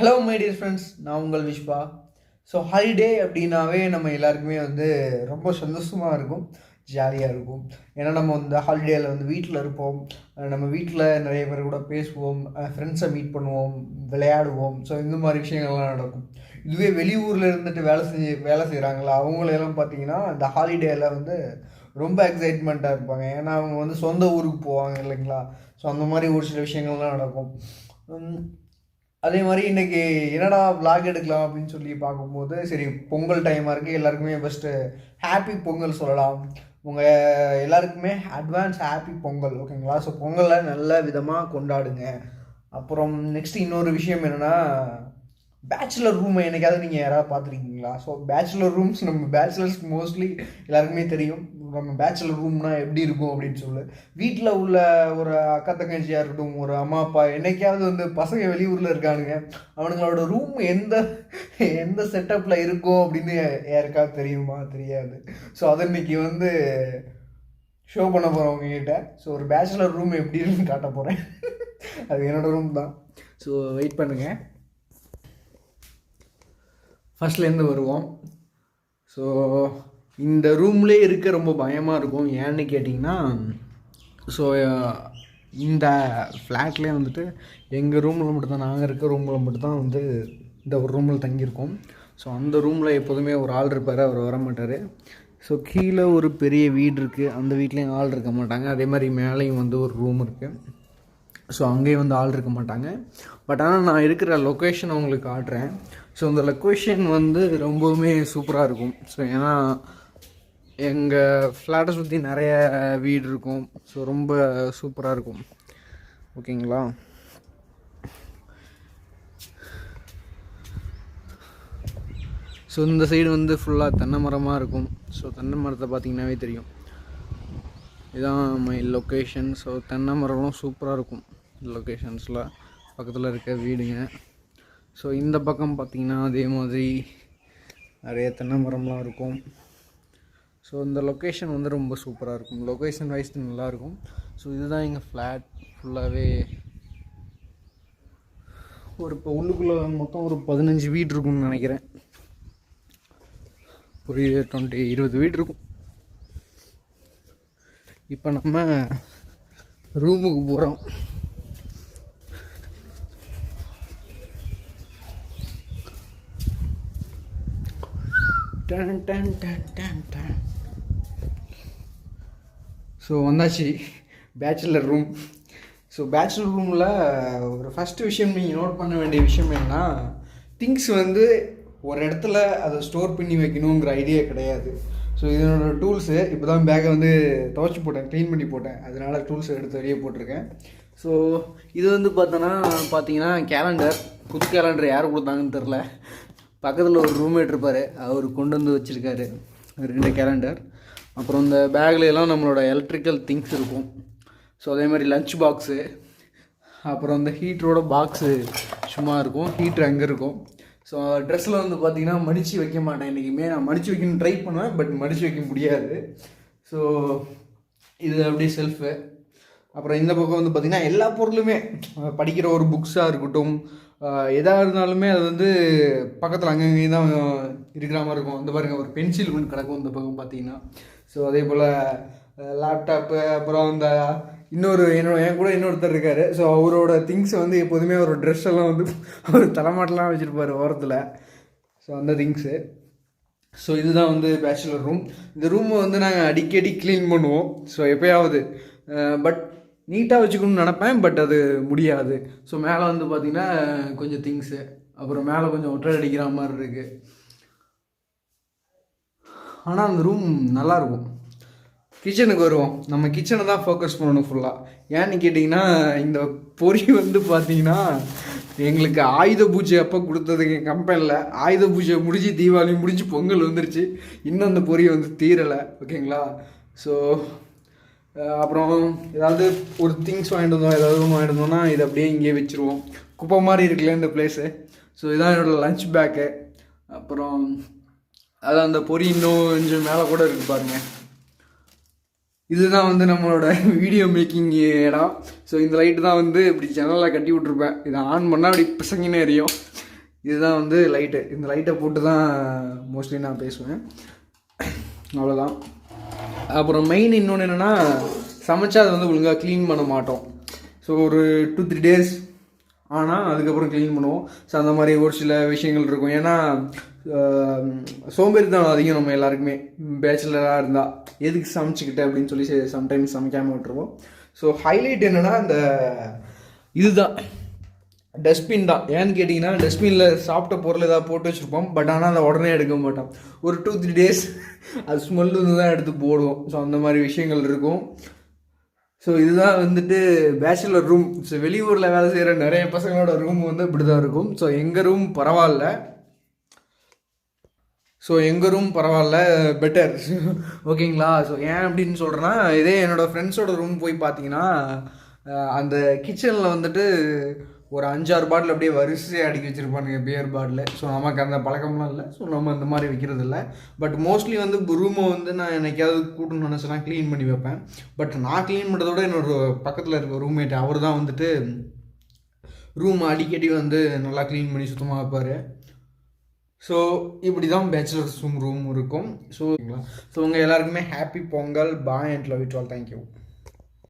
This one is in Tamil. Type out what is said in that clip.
ஹலோ மை டியர் ஃப்ரெண்ட்ஸ், நான் உங்கள் விஷ்வா. ஸோ ஹாலிடே அப்படின்னாவே நம்ம எல்லாருக்குமே வந்து ரொம்ப சந்தோஷமாக இருக்கும், ஜாலியாக இருக்கும். ஏன்னா நம்ம வந்து ஹாலிடேயில் வந்து வீட்டில் இருப்போம். நம்ம வீட்டில் நிறைய பேர் கூட பேசுவோம், ஃப்ரெண்ட்ஸை மீட் பண்ணுவோம், விளையாடுவோம். ஸோ இந்த மாதிரி விஷயங்கள்லாம் நடக்கும். இதுவே வெளியூரில் இருந்துட்டு வேலை செய்கிறாங்களா அவங்களெல்லாம் பார்த்தீங்கன்னா இந்த ஹாலிடேயில் வந்து ரொம்ப எக்ஸைட்மெண்ட்டாக இருப்பாங்க. ஏன்னா அவங்க வந்து சொந்த ஊருக்கு போவாங்க இல்லைங்களா. ஸோ அந்த மாதிரி ஒரு சில விஷயங்கள்லாம் நடக்கும். அதே மாதிரி இன்றைக்கி என்னடா விளாக் எடுக்கலாம் அப்படின்னு சொல்லி பார்க்கும்போது, சரி பொங்கல் டைமாக இருக்குது, எல்லாருக்குமே ஃபஸ்ட்டு ஹாப்பி பொங்கல் சொல்லலாம். உங்கள் எல்லாருக்குமே அட்வான்ஸ் ஹாப்பி பொங்கல், ஓகேங்களா. ஸோ பொங்கலை நல்ல விதமாக கொண்டாடுங்க. அப்புறம் நெக்ஸ்ட் இன்னொரு விஷயம் என்னென்னா, பேச்சுலர் ரூம் என்னைக்காவது நீங்கள் யாராவது பார்த்துருக்கீங்களா? ஸோ பேச்சுலர் ரூம்ஸ் நம்ம பேச்சுலர்ஸ்க்கு மோஸ்ட்லி எல்லாருக்குமே தெரியும் நம்ம பேச்சுலர் ரூம்னா எப்படி இருக்கும் அப்படின்னு சொல்லி. வீட்டில் உள்ள ஒரு அக்கா தங்கச்சியாக இருக்கட்டும், ஒரு அம்மா அப்பா, என்னைக்காவது வந்து பசங்க வெளியூரில் இருக்கானுங்க, அவனுங்களோட ரூம் எந்த எந்த செட்டப்பில் இருக்கும் அப்படின்னு யாருக்காவது தெரியுமா? தெரியாது. ஸோ அதை இன்னைக்கு வந்து ஷோ பண்ண போகிறோம் உங்ககிட்ட. ஸோ ஒரு பேச்சுலர் ரூம் எப்படி இருக்குன்னு காட்ட போகிறேன். அது என்னோடய ரூம் தான். ஸோ வெயிட் பண்ணுங்கள், ஃபஸ்ட்லேருந்து வருவோம். ஸோ இந்த ரூம்லேயே இருக்க ரொம்ப பயமாக இருக்கும். ஏன்னு கேட்டிங்கன்னா, ஸோ இந்த ஃப்ளாட்லேயே வந்துட்டு எங்கள் ரூமில் மட்டும்தான், நாங்கள் இருக்க ரூமில் மட்டும்தான் வந்து இந்த ஒரு ரூமில் தங்கியிருக்கோம். ஸோ அந்த ரூமில் எப்போதுமே ஒரு ஆள் இருப்பார், அவர் வர மாட்டார். ஸோ கீழே ஒரு பெரிய வீடு இருக்குது, அந்த வீட்லேயும் ஆள் இருக்க மாட்டாங்க. அதே மாதிரி மேலேயும் வந்து ஒரு ரூம் இருக்குது. ஸோ அங்கேயும் வந்து ஆள் இருக்க மாட்டாங்க. பட் ஆனால் நான் இருக்கிற லொக்கேஷன் உங்களுக்கு காட்டுறேன். ஸோ அந்த லொக்கேஷன் வந்து ரொம்பவுமே சூப்பராக இருக்கும். ஸோ ஏன்னா எங்கள் ஃப்ளாட்டை சுற்றி நிறைய வீடு இருக்கும். ஸோ ரொம்ப சூப்பராக இருக்கும், ஓகேங்களா. ஸோ இந்த சைடு வந்து ஃபுல்லாக தென்னை மரமாக இருக்கும். ஸோ தென்னை மரத்தை பார்த்திங்கனாவே தெரியும், இதுதான் மை லொக்கேஷன். ஸோ தென்னை மரம்லாம் சூப்பராக இருக்கும் லொக்கேஷன்ஸில், பக்கத்தில் இருக்க வீடுங்க. ஸோ இந்த பக்கம் பார்த்திங்கன்னா அதே மாதிரி நிறைய தென்னை மரம்லாம் இருக்கும். ஸோ இந்த லொக்கேஷன் வந்து ரொம்ப சூப்பராக இருக்கும், லொக்கேஷன் வைஸ் நல்லாயிருக்கும். ஸோ இதுதான் எங்கள் ஃப்ளாட் ஃபுல்லாகவே. இப்போ உள்ளுக்குள்ளே மொத்தம் ஒரு 15 வீடு இருக்கும்னு நினைக்கிறேன். ஒரு 20 வீடு இருக்கும். இப்போ நம்ம ரூமுக்கு போகிறோம். ஸோ வந்தாச்சு பேச்சுலர் ரூம். ஸோ பேச்சுலர் ரூமில் ஒரு ஃபஸ்ட்டு விஷயம் நீங்கள் நோட் பண்ண வேண்டிய விஷயம் என்னென்னா, திங்ஸ் வந்து ஒரு இடத்துல அதை ஸ்டோர் பண்ணி வைக்கணுங்கிற ஐடியா கிடையாது. ஸோ இதனோட டூல்ஸு இப்போ தான் பேக்கை வந்து துவைச்சி போட்டேன், க்ளீன் பண்ணி போட்டேன், அதனால் டூல்ஸ் எடுத்து வெளியே போட்டிருக்கேன். ஸோ இது வந்து பார்த்தீங்கன்னா கேலண்டர், புது கேலண்டர் யார் கொடுத்தாங்கன்னு தெரில. பக்கத்தில் ஒரு ரூம்மேட் இருப்பார், அவர் கொண்டு வந்து வச்சுருக்காரு 2 கேலண்டர். அப்புறம் இந்த பேக்கில் எல்லாம் நம்மளோட எலக்ட்ரிக்கல் திங்ஸ் இருக்கும். ஸோ அதே மாதிரி லன்ச் பாக்ஸு, அப்புறம் இந்த ஹீட்டரோட பாக்ஸு சும்மா இருக்கும், ஹீட்ரு அங்கே இருக்கும். ஸோ ட்ரெஸ்ஸில் வந்து பார்த்திங்கன்னா மடித்து வைக்க மாட்டேன் என்றைக்குமே. நான் மடித்து வைக்கணும்னு ட்ரை பண்ணுவேன், பட் மடித்து வைக்க முடியாது. ஸோ இது அப்படியே செல்ஃபு. அப்புறம் இந்த பக்கம் வந்து பார்த்திங்கன்னா எல்லா பொருளுமே, படிக்கிற ஒரு புக்ஸாக இருக்கட்டும், எதாக இருந்தாலுமே அது வந்து பக்கத்தில் அங்கங்கேயும் தான் இருக்கிற மாதிரி இருக்கும். இந்த பாருங்கள், ஒரு பென்சில் கொண்டு கிடக்கும் இந்த பக்கம் பார்த்திங்கன்னா. ஸோ அதே போல் லேப்டாப்பு, அப்புறம் இந்த என் கூட இன்னொருத்தர் இருக்கார். ஸோ அவரோட திங்ஸ் வந்து எப்போதுமே ஒரு ட்ரெஸ் எல்லாம் வந்து அவர் தலைமாட்டெலாம் வச்சுருப்பார் ஓரத்தில். ஸோ அந்த திங்ஸு. ஸோ இதுதான் வந்து பேச்சுலர் ரூம். இந்த ரூமை வந்து நாங்கள் அடிக்கடி க்ளீன் பண்ணுவோம். ஸோ எப்போயாவது பட் நீட்டாக வச்சுக்கணும்னு நினப்பேன், பட் அது முடியாது. ஸோ மேலே வந்து பார்த்திங்கன்னா கொஞ்சம் திங்ஸு, அப்புறம் மேலே கொஞ்சம் ஒற்றை அடிக்கிற மாதிரி இருக்குது. ஆனால் அந்த ரூம் நல்லாயிருக்கும். கிச்சனுக்கு வருவோம். நம்ம கிச்சனை தான் ஃபோக்கஸ் பண்ணணும் ஃபுல்லாக. ஏன்னு கேட்டிங்கன்னா, இந்த பொரி வந்து பார்த்திங்கன்னா எங்களுக்கு ஆயுத பூஜை அப்போ கொடுத்ததுங்க கம்பெனியில். ஆயுத பூஜை முடிஞ்சு, தீபாவளி முடிஞ்சு, பொங்கல் வந்துருச்சு, இன்னும் அந்த பொரியை வந்து தீரலை, ஓகேங்களா. ஸோ அப்புறம் ஏதாவது ஒரு திங்ஸ் வாங்கிட்டு வந்தோம், ஏதாவது ஒன்று வாங்கிட்டு வந்தோம்னா இதை அப்படியே இங்கேயே வச்சுருவோம். குப்பை மாதிரி இருக்குல்ல இந்த பிளேஸு. ஸோ இதான் என்னோடய லன்ச் பேக்கு. அப்புறம் அதான் அந்த பொரி இன்னும் கொஞ்சம் மேலே கூட இருக்குது பாருங்கள். இதுதான் வந்து நம்மளோட வீடியோ மேக்கிங் இடம். ஸோ இந்த லைட்டு தான் வந்து இப்படி ஜன்னலில் கட்டி விட்ருப்பேன். இதை ஆன் பண்ணால் அப்படி பிசங்கினே எரியும். இதுதான் வந்து லைட்டு. இந்த லைட்டை போட்டு தான் மோஸ்ட்லி நான் பேசுவேன். அவ்வளோதான். அப்புறம் மெயின் இன்னொன்று என்னென்னா, சமைச்சா அதை வந்து ஒழுங்காக க்ளீன் பண்ண மாட்டோம். ஸோ ஒரு 2-3 டேஸ் ஆனால் அதுக்கப்புறம் க்ளீன் பண்ணுவோம். ஸோ அந்த மாதிரி ஒரு சில விஷயங்கள் இருக்கும். ஏன்னா சோம்பேறித்தனம் அதிகம் நம்ம எல்லாருக்குமே, பேச்சுலராக இருந்தால் எதுக்கு சமைச்சிக்கிட்டு அப்படின்னு சொல்லி சம்டைம்ஸ் சமைக்காமல் விட்டுருவோம். ஸோ ஹைலைட் என்னென்னா இந்த இதுதான், டஸ்ட்பின் தான். ஏன்னு கேட்டிங்கன்னா, டஸ்ட்பினில் சாப்பிட்ட பொருள் ஏதாவது போட்டு வச்சுருப்போம். பட் ஆனால் அதை உடனே எடுக்க மாட்டோம். ஒரு 2-3 டேஸ் அது ஸ்மெல்லு வந்து தான் எடுத்து போடுவோம். ஸோ அந்த மாதிரி விஷயங்கள் இருக்கும். ஸோ இதுதான் வந்துட்டு பேச்சுலர் ரூம். ஸோ வெளியூரில் வேலை செய்கிற நிறைய பசங்களோட ரூம் வந்து இப்படி தான் இருக்கும். ஸோ எங்கள் ரூம் பரவாயில்ல. பெட்டர். ஓகேங்களா? ஸோ ஏன் அப்படின்னு சொல்கிறேன்னா, இதே என்னோடய ஃப்ரெண்ட்ஸோட ரூம் போய் பார்த்தீங்கன்னா, அந்த கிச்சனில் வந்துட்டு ஒரு 5-6 பாட்டில் அப்படியே வரிசையாக அடுக்கி வச்சுருப்பானுங்க, பியர் பாட்டில். ஸோ நமக்கு அந்த பழக்கம்லாம் இல்லை. ஸோ நம்ம இந்த மாதிரி வைக்கிறது இல்லை. பட் மோஸ்ட்லி வந்து ரூமை வந்து நான் என்னைக்காவது கூட்டணும்னு நினச்சேன்னா க்ளீன் பண்ணி வைப்பேன். பட் நான் க்ளீன் பண்ணுறத விட என்னோட பக்கத்தில் இருக்க ரூம்மேட் அவர் தான் வந்துட்டு ரூம் அடிக்கடி வந்து நல்லா க்ளீன் பண்ணி சுத்தமாக வைப்பார். ஸோ இப்படி தான் பேச்சுலர்ஸ் ரூம் இருக்கும். ஸோ உங்கள் எல்லாருக்குமே happy Pongal. Bye and love it all. Thank you.